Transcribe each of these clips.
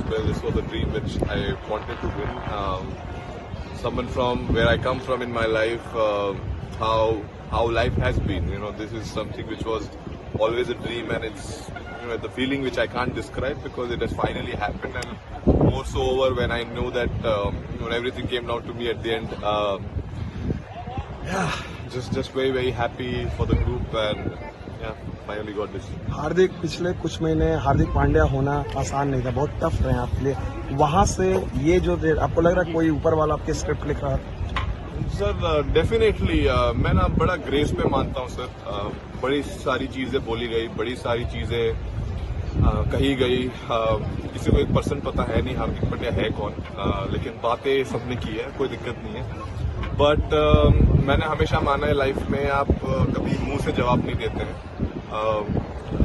well. This was a dream which I wanted to win. Someone from where I come from in my life, how life has been. This is something which was always a dream, and it's the feeling which I can't describe because it has finally happened, and more so over when I know that everything came down to me at the end. Just very happy for the group, and finally got this. हार्दिक, पिछले कुछ महीने हार्दिक पांड्या होना आसान नहीं था, बहुत tough रहे आपके लिए। वहां से ये जो आपको लग रहा है कोई ऊपर वाला आपके स्क्रिप्ट लिख रहा है? सर डेफिनेटली मैं ना बड़ा ग्रेस में मानता हूँ सर। बड़ी सारी चीजें बोली गई, बड़ी सारी चीजें कही गई। किसी को 1% पता है नहीं हार्दिक पांड्या है कौन, लेकिन बातें सबने की है, कोई दिक्कत नहीं है। बट मैंने हमेशा माना है लाइफ में आप कभी मुंह से जवाब नहीं देते हैं।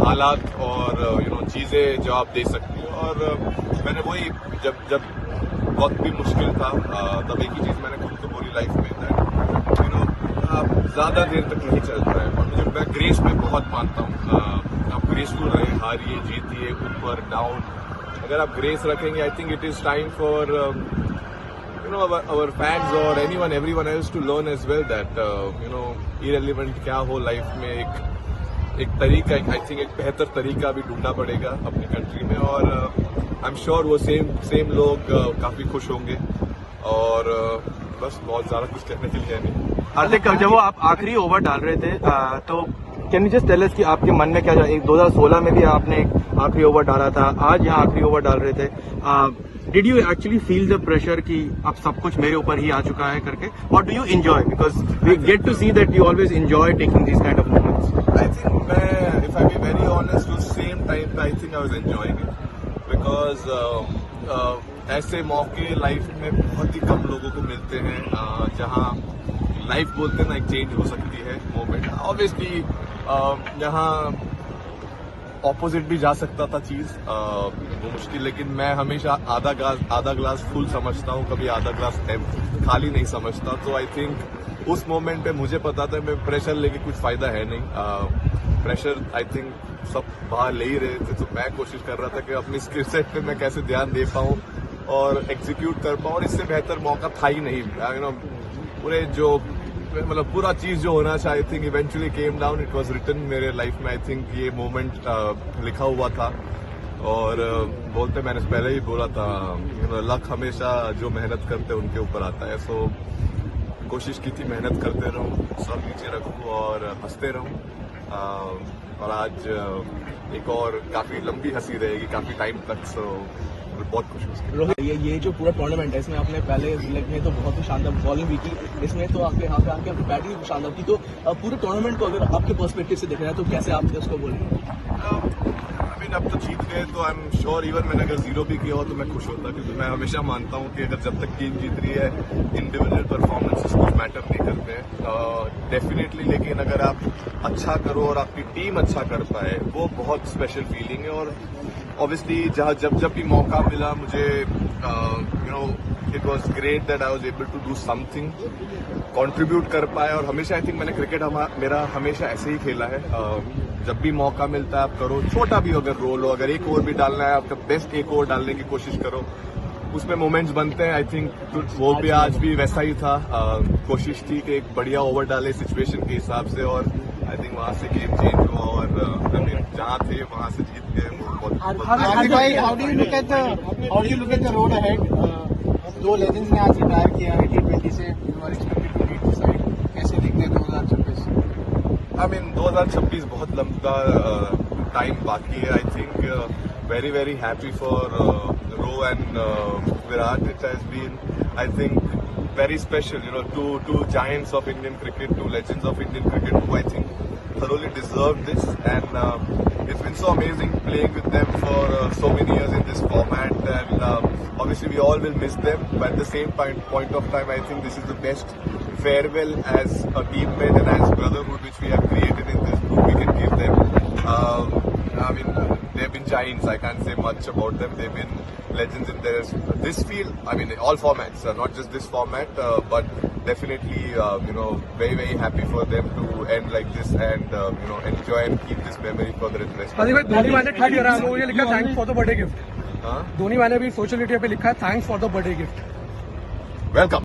हालात और चीजें जवाब दे सकती है, और मैंने वही जब वक्त भी मुश्किल था तब एक ही चीज मैंने खुद को बोली लाइफ में, आप ज्यादा देर तक नहीं चल रहा है। और मैं ग्रेस में बहुत मानता हूँ। आप ग्रेसफुल रहे, हारिए जीतिए, ऊपर डाउन, अगर आप ग्रेस रखेंगे I think it is time for our fans or everyone else to learn as well that irrelevant क्या हो लाइफ में, एक तरीका, आई थिंक एक बेहतर तरीका भी ढूंढना पड़ेगा अपनी कंट्री में, और आई एम श्योर वो सेम लोग काफी खुश होंगे, और बस बहुत ज्यादा कुछ कहने के लिए नहीं। हार्दिक, जब वो आप आखिरी ओवर डाल रहे थे तो can you just tell us कि आपके मन में क्या था? 2016 में भी आपने आखिरी ओवर डाला था, आज यहाँ आखिरी ओवर डाल रहे थे। Did you actually feel the pressure कि अब सब कुछ मेरे ऊपर ही आ चुका है करके? Or do you enjoy? Because we get to see that you always enjoy taking these kind of moments. I think if I be very honest, उस same time I think I was enjoying it because ऐसे मौके life में बहुत ही कम लोगों को मिलते हैं जहाँ लाइफ बोलते हैं ना एक चेंज हो सकती है मोमेंट। ऑब्वियसली यहाँ ऑपोजिट भी जा सकता था चीज, वो मुश्किल, लेकिन मैं हमेशा आधा ग्लास फुल समझता हूँ, कभी आधा ग्लास खाली नहीं समझता। तो आई थिंक उस मोमेंट पे मुझे पता था मैं प्रेशर लेके कुछ फायदा है नहीं। प्रेशर आई थिंक सब बाहर ले ही रहे थे, तो मैं कोशिश कर रहा था कि अपनी स्किल सेट पे मैं कैसे ध्यान दे पाऊँ और एग्जीक्यूट कर पाऊँ, और इससे बेहतर मौका था ही नहीं। पूरे जो मतलब पूरा चीज जो होना चाहिए I think eventually came down, it was written मेरे लाइफ में। आई थिंक ये मोमेंट लिखा हुआ था, और बोलते मैंने पहले ही बोला था लक हमेशा जो मेहनत करते हैं उनके ऊपर आता है। सो कोशिश की थी मेहनत करते रहूं, सब नीचे रखूं और हंसते रहूं, और आज एक और काफी लंबी हंसी रहेगी काफी टाइम तक। सो बहुत खुश हूँ। रोहित, ये जो पूरा टूर्नामेंट है इसमें आपने पहले लेग में तो बहुत ही शानदार बॉलिंग भी की, इसमें तो आपके यहाँ पे आके आपकी बैटिंग भी शानदार की। तो पूरे टूर्नामेंट को अगर आपके पर्सपेक्टिव से देखना है तो कैसे आप उसको बोलेंगे? अब तो जीत गए तो आई एम श्योर इवन मैंने अगर 0 भी किया हो तो मैं खुश होता, क्योंकि मैं हमेशा मानता हूँ कि अगर जब तक टीम जीत रही है इंडिविजुअल परफॉर्मेंसेस कुछ मैटर नहीं करते हैं डेफिनेटली, लेकिन अगर आप अच्छा करो और आपकी टीम अच्छा कर पाए वो बहुत स्पेशल फीलिंग है। और ऑब्वियसली जब भी मौका मिला मुझे it was great that I was able to do something, contribute कर पाया। और हमेशा आई थिंक मैंने क्रिकेट मेरा हमेशा ऐसे ही खेला है, जब भी मौका मिलता है आप करो, छोटा भी अगर रोल हो, अगर एक ओवर भी डालना है आपका बेस्ट एक ओवर डालने की कोशिश करो, उसमें मोमेंट्स बनते हैं। आई थिंक वो भी आज भी वैसा ही था, कोशिश थी कि एक बढ़िया ओवर डाले सिचुएशन के हिसाब से, और आई थिंक वहां से गेम चेंज हुआ, और जहाँ थे वहां से जीत गए। How do you look at the road ahead? दो लेजेंड्स ने आज रिटायर किया है T20 से, you are expected to lead the side. कैसे दिखते हैं 2026? आई मीन 2026 बहुत लंबा टाइम बाकी है। I think very happy for Row and Virat. It has been, I think, very special, two giants of Indian cricket, two legends of Indian cricket who I think thoroughly deserve this, and it's been so amazing playing with them for so many years in this format, and obviously we all will miss them, but at the same point of time I think this is the best farewell as a teammate and as brotherhood which we have created in this group we can give them. I mean, they've been giants, I can't say much about them, they've been legends in this field, I mean all formats, not just this format, but definitely very happy for them to end like this, and enjoy and keep this memory for the rest. Thank you for the birthday gift. हाँ धोनी भाई ने भी social media पे लिखा है thanks for the birthday gift. Welcome.